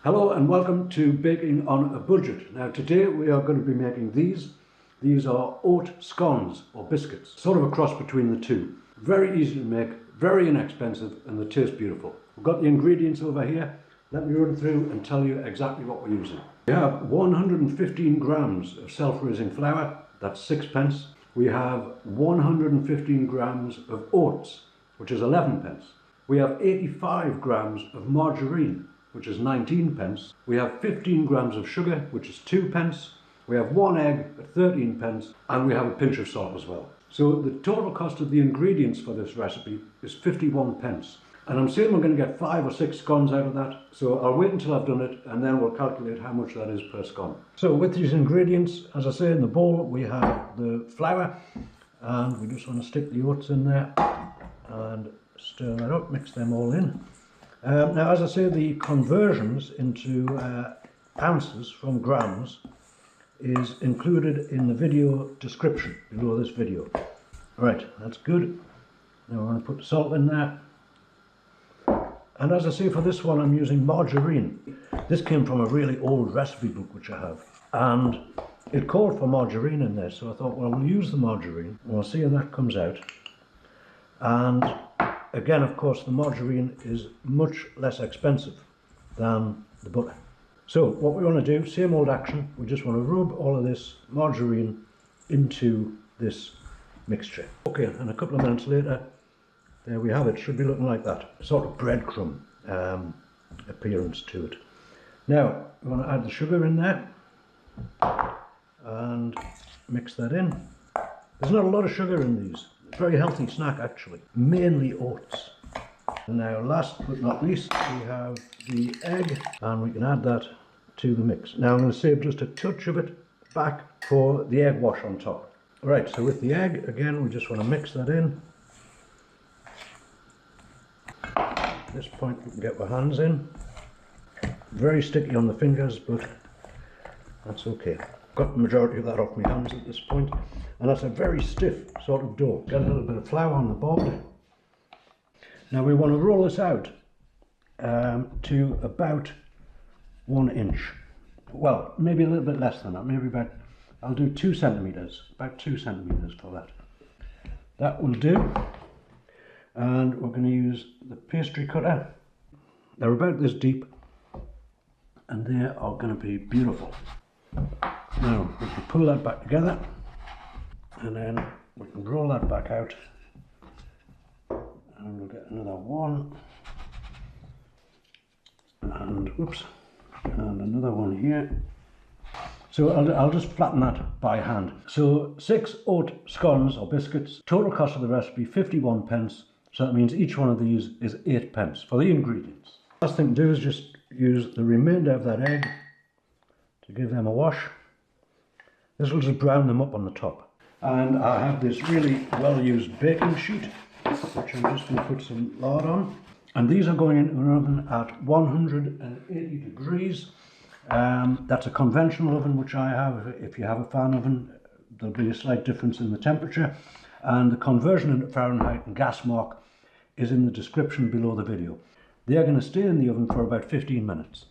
Hello and welcome to Baking on a Budget. Now today we are going to be making these. These are oat scones or biscuits, sort of a cross between the two. Very easy to make, very inexpensive, and they taste beautiful. We've got the ingredients over here. Let me run through and tell you exactly what we're using. We have 115 grams of self-raising flour, that's 6p. We have 115 grams of oats, which is 11p. We have 85 grams of margarine, which is 19p. We have 15 grams of sugar, which is 2p. We have 1 egg at 13p, and we have a pinch of salt as well. So the total cost of the ingredients for this recipe is 51p. And I'm saying we're going to get 5 or 6 scones out of that, so I'll wait until I've done it and then we'll calculate how much that is per scone. So with these ingredients, as I say, in the bowl we have the flour, and we just want to stick the oats in there and stir that up, mix them all in. Now, as I say, the conversions into ounces from grams is included in the video description below this video. Right, that's good. Now we're going to put the salt in there. And as I say, for this one I'm using margarine. This came from a really old recipe book which I have, and it called for margarine in there, so I thought, well, we'll use the margarine and we'll see how that comes out. And again, of course, the margarine is much less expensive than the butter. So what we want to do, same old action, we just want to rub all of this margarine into this mixture. Okay, and a couple of minutes later, there we have it. Should be looking like that, sort of breadcrumb appearance to it. Now we want to add the sugar in there and mix that in. There's not a lot of sugar in these. It's a very healthy snack actually, mainly oats. And now last but not least, we have the egg, and we can add that to the mix. Now I'm going to save just a touch of it back for the egg wash on top. Right, so with the egg, again, we just want to mix that in. At this point we can get our hands in. Very sticky on the fingers, but that's okay. Got the majority of that off my hands at this point, and that's a very stiff sort of dough. Got a little bit of flour on the board. Now we want to roll this out to about 1 inch. Well, maybe a little bit less than that, maybe about, I'll do 2 centimeters, about 2 centimeters for that. That will do. And we're going to use the pastry cutter. They're about this deep, and they are going to be beautiful. Now we can pull that back together, and then we can roll that back out, and we'll get another one, and whoops, and another one here. So I'll just flatten that by hand. So 6 oat scones or biscuits. Total cost of the recipe 51p. So that means each one of these is 8p for the ingredients. Last thing to do is just use the remainder of that egg to give them a wash. This will just brown them up on the top. And I have this really well-used baking sheet, which I'm just going to put some lard on. And these are going into an oven at 180 degrees. That's a conventional oven, which I have. If you have a fan oven, there'll be a slight difference in the temperature. And the conversion into Fahrenheit and gas mark is in the description below the video. They are going to stay in the oven for about 15 minutes.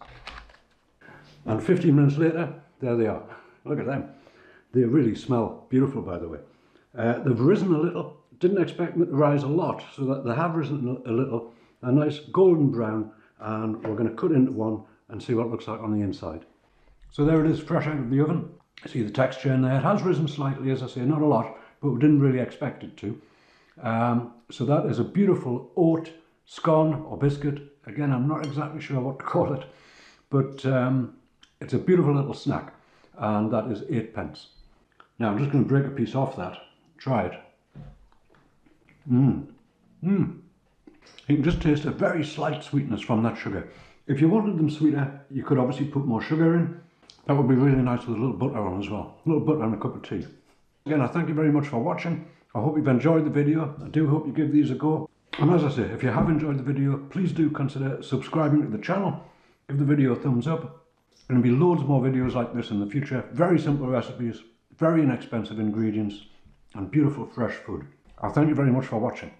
And 15 minutes later, there they are. Look at them. They really smell beautiful, by the way. They've risen a little. Didn't expect them to rise a lot, so that they have risen a little. A nice golden brown, and we're going to cut into one and see what it looks like on the inside. So there it is, fresh out of the oven. See the texture in there. It has risen slightly, as I say, not a lot, but we didn't really expect it to. So that is a beautiful oat scone or biscuit. Again, I'm not exactly sure what to call it, but it's a beautiful little snack, and that is 8p. Now I'm just going to break a piece off that. Try it. You can just taste a very slight sweetness from that sugar. If you wanted them sweeter, you could obviously put more sugar in. That would be really nice with a little butter on as well. A little butter and a cup of tea. Again, I thank you very much for watching. I hope you've enjoyed the video. I do hope you give these a go. And as I say, if you have enjoyed the video, please do consider subscribing to the channel. Give the video a thumbs up. There's going to be loads more videos like this in the future. Very simple recipes, very inexpensive ingredients, and beautiful fresh food. I thank you very much for watching.